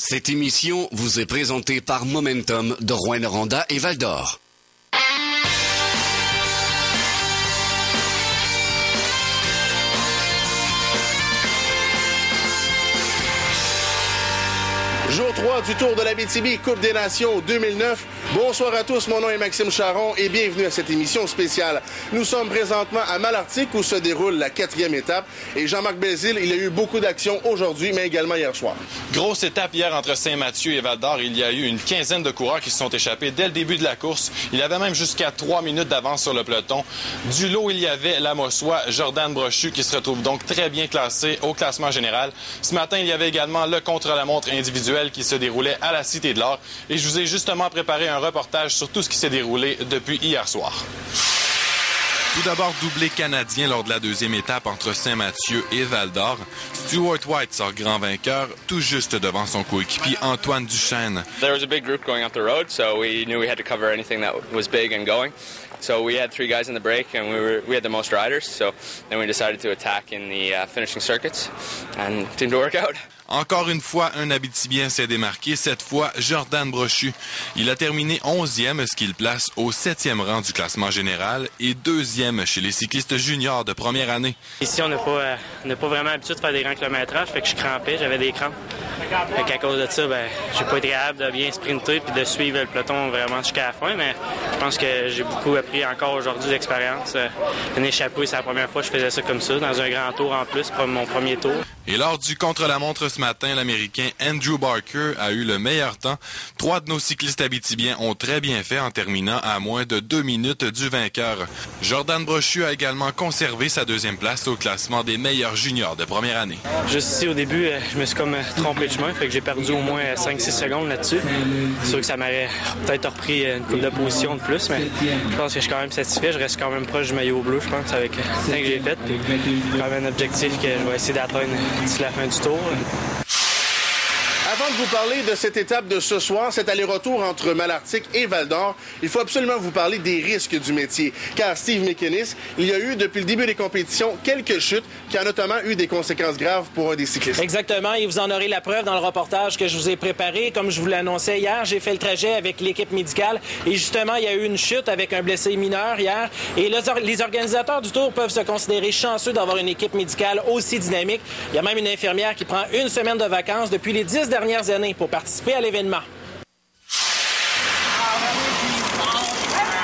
Cette émission vous est présentée par Momentum de Rouyn-Noranda et Val-d'Or. Jour 3 du Tour de l'Abitibi, Coupe des Nations 2009. Bonsoir à tous, mon nom est Maxime Charon et bienvenue à cette émission spéciale. Nous sommes présentement à Malartic où se déroule la 4e étape. Et Jean-Marc Belzile, il y a eu beaucoup d'actions aujourd'hui, mais également hier soir. Grosse étape hier entre Saint-Mathieu et Val-d'Or. Il y a eu une quinzaine de coureurs qui se sont échappés dès le début de la course. Il y avait même jusqu'à 3 minutes d'avance sur le peloton. Du lot, il y avait la Mossois, Jordan Brochu, qui se retrouve donc très bien classé au classement général. Ce matin, il y avait également le contre-la-montre individuel qui se déroulait à la Cité de l'Or. Et je vous ai justement préparé un reportage sur tout ce qui s'est déroulé depuis hier soir. Tout d'abord, doublé canadien lors de la deuxième étape entre Saint-Mathieu et Val-d'Or. Stuart White sort grand vainqueur, tout juste devant son coéquipier Antoine Duchesne. There was a big group going up the road, so we knew we had to cover anything that was big and going. So we had 3 guys in the break, and we had the most riders. So then we decided to attack in the finishing circuits, and it seemed to work out. Encore une fois, un Abitibien s'est démarqué, cette fois Jordan Brochu. Il a terminé 11e, ce qui le place au 7e rang du classement général et 2e chez les cyclistes juniors de première année. Ici, on n'a pas vraiment l'habitude de faire des grands kilométrages, fait que je crampais, j'avais des crampes. Fait qu'à cause de ça, j'ai pas été capable de bien sprinter puis de suivre le peloton vraiment jusqu'à la fin, mais je pense que j'ai beaucoup appris encore aujourd'hui d'expérience. Un échappé, c'est la première fois que je faisais ça comme ça, dans un grand tour en plus, pour mon premier tour. Et lors du contre-la-montre ce matin, l'Américain Andrew Barker a eu le meilleur temps. 3 de nos cyclistes abitibiens ont très bien fait en terminant à moins de 2 minutes du vainqueur. Jordan Brochu a également conservé sa 2e place au classement des meilleurs juniors de première année. Juste ici, au début, je me suis comme trompé de chemin, fait que j'ai perdu au moins 5-6 secondes là-dessus. C'est sûr que ça m'aurait peut-être repris une couple de position de plus, mais je pense que je suis quand même satisfait. Je reste quand même proche du maillot bleu, je pense, avec ce que j'ai fait. C'est quand même un objectif que je vais essayer d'atteindre d'ici la fin du tour. Avant de vous parler de cette étape de ce soir, cet aller-retour entre Malartic et Val-d'Or, il faut absolument vous parler des risques du métier. Car Steve McInnes, il y a eu depuis le début des compétitions quelques chutes qui ont notamment eu des conséquences graves pour un des cyclistes. Exactement, et vous en aurez la preuve dans le reportage que je vous ai préparé. Comme je vous l'annonçais hier, j'ai fait le trajet avec l'équipe médicale et justement, il y a eu une chute avec un blessé mineur hier. Et les organisateurs du Tour peuvent se considérer chanceux d'avoir une équipe médicale aussi dynamique. Il y a même une infirmière qui prend une semaine de vacances depuis les 10 dernières années pour participer à l'événement.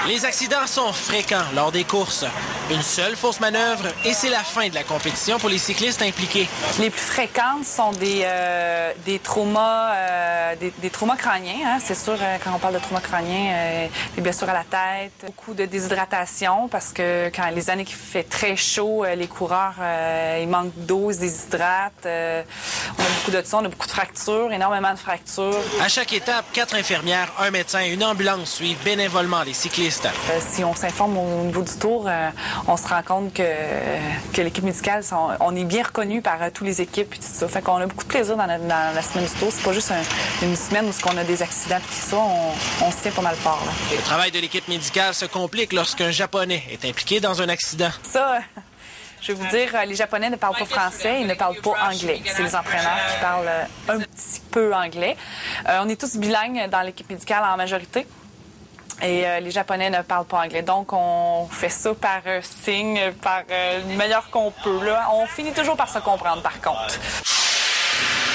Les accidents sont fréquents lors des courses. Une seule fausse manœuvre et c'est la fin de la compétition pour les cyclistes impliqués. Les plus fréquentes sont des traumas, des traumas crâniens. Hein? C'est sûr, quand on parle de traumas crâniens, des blessures à la tête, beaucoup de déshydratation parce que quand les années qui fait très chaud, les coureurs, ils manquent d'eau, ils se déshydratent. On a beaucoup de ça, on a beaucoup de fractures, énormément de fractures. À chaque étape, 4 infirmières, un médecin et une ambulance suivent bénévolement les cyclistes. Si on s'informe au niveau du tour, on se rend compte que l'équipe médicale, on est bien reconnu par toutes les équipes et tout ça. Fait qu'on a beaucoup de plaisir dans la semaine du tour. C'est pas juste une semaine où on a des accidents et tout ça. On se tient pas mal fort. Là. Le travail de l'équipe médicale se complique lorsqu'un Japonais est impliqué dans un accident. Ça, je vais vous dire, les Japonais ne parlent pas français, ils ne parlent pas anglais. C'est les entraîneurs qui parlent un petit peu anglais. On est tous bilingues dans l'équipe médicale en majorité. Et les Japonais ne parlent pas anglais. Donc, on fait ça par signe, par le meilleur qu'on peut. Là. On finit toujours par se comprendre, par contre.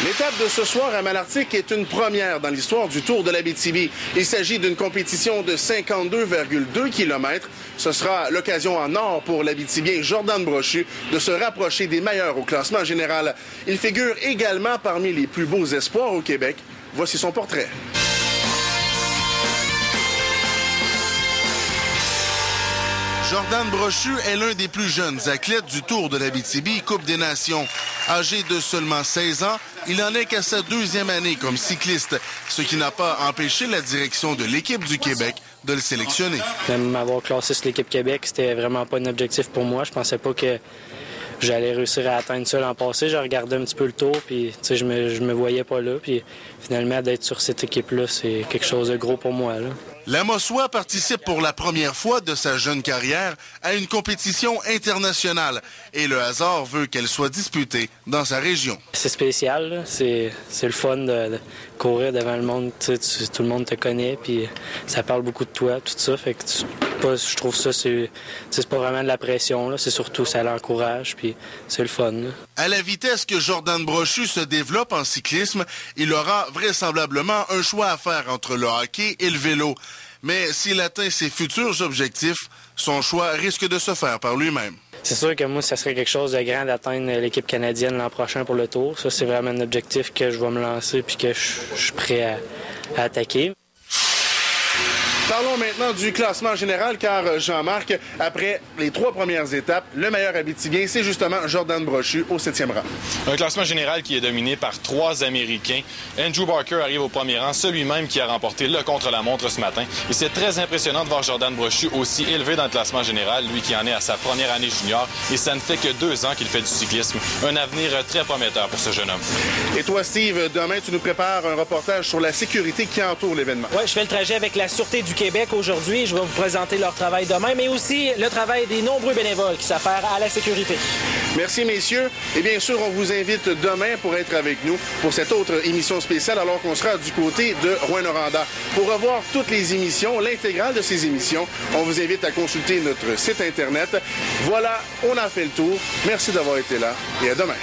L'étape de ce soir à Malartic est une première dans l'histoire du Tour de l'Abitibi. Il s'agit d'une compétition de 52,2 km. Ce sera l'occasion en or pour l'Abitibien Jordan Brochu de se rapprocher des meilleurs au classement général. Il figure également parmi les plus beaux espoirs au Québec. Voici son portrait. Jordan Brochu est l'un des plus jeunes athlètes du Tour de l'Abitibi Coupe des Nations. Âgé de seulement 16 ans, il en est qu'à sa 2e année comme cycliste, ce qui n'a pas empêché la direction de l'équipe du Québec de le sélectionner. Même m'avoir classé sur l'équipe Québec, c'était vraiment pas un objectif pour moi. Je pensais pas que j'allais réussir à atteindre ça l'an passé. Je regardais un petit peu le tour, puis je me voyais pas là. Puis finalement, d'être sur cette équipe-là, c'est quelque chose de gros pour moi, là. La Mossois participe pour la première fois de sa jeune carrière à une compétition internationale et le hasard veut qu'elle soit disputée dans sa région. C'est spécial, là. C'est le fun de courir devant le monde. Tout le monde te connaît, puis ça parle beaucoup de toi, tout ça. Fait que je trouve ça, c'est pas vraiment de la pression, là. C'est surtout ça l'encourage, puis c'est le fun, là. À la vitesse que Jordan Brochu se développe en cyclisme, il aura vraisemblablement un choix à faire entre le hockey et le vélo. Mais s'il atteint ses futurs objectifs, son choix risque de se faire par lui-même. C'est sûr que moi, ça serait quelque chose de grand d'atteindre l'équipe canadienne l'an prochain pour le Tour. Ça, c'est vraiment un objectif que je vais me lancer puis que je suis prêt à attaquer. Parlons maintenant du classement général, car Jean-Marc, après les 3 premières étapes, le meilleur Abitibien, c'est justement Jordan Brochu au 7e rang. Un classement général qui est dominé par 3 Américains. Andrew Barker arrive au premier rang, celui-même qui a remporté le contre-la-montre ce matin. Et c'est très impressionnant de voir Jordan Brochu aussi élevé dans le classement général, lui qui en est à sa première année junior. Et ça ne fait que 2 ans qu'il fait du cyclisme. Un avenir très prometteur pour ce jeune homme. Et toi, Steve, demain, tu nous prépares un reportage sur la sécurité qui entoure l'événement. Oui, je fais le trajet avec la Sûreté du Québec aujourd'hui. Je vais vous présenter leur travail demain, mais aussi le travail des nombreux bénévoles qui s'affairent à la sécurité. Merci, messieurs. Et bien sûr, on vous invite demain pour être avec nous pour cette autre émission spéciale, alors qu'on sera du côté de Rouyn-Noranda. Pour revoir toutes les émissions, l'intégrale de ces émissions, on vous invite à consulter notre site Internet. Voilà, on a fait le tour. Merci d'avoir été là et à demain.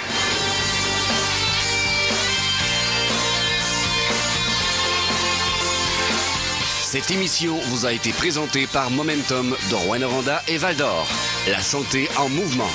Cette émission vous a été présentée par Momentum de Rouyn-Noranda et Val-d'Or. La santé en mouvement.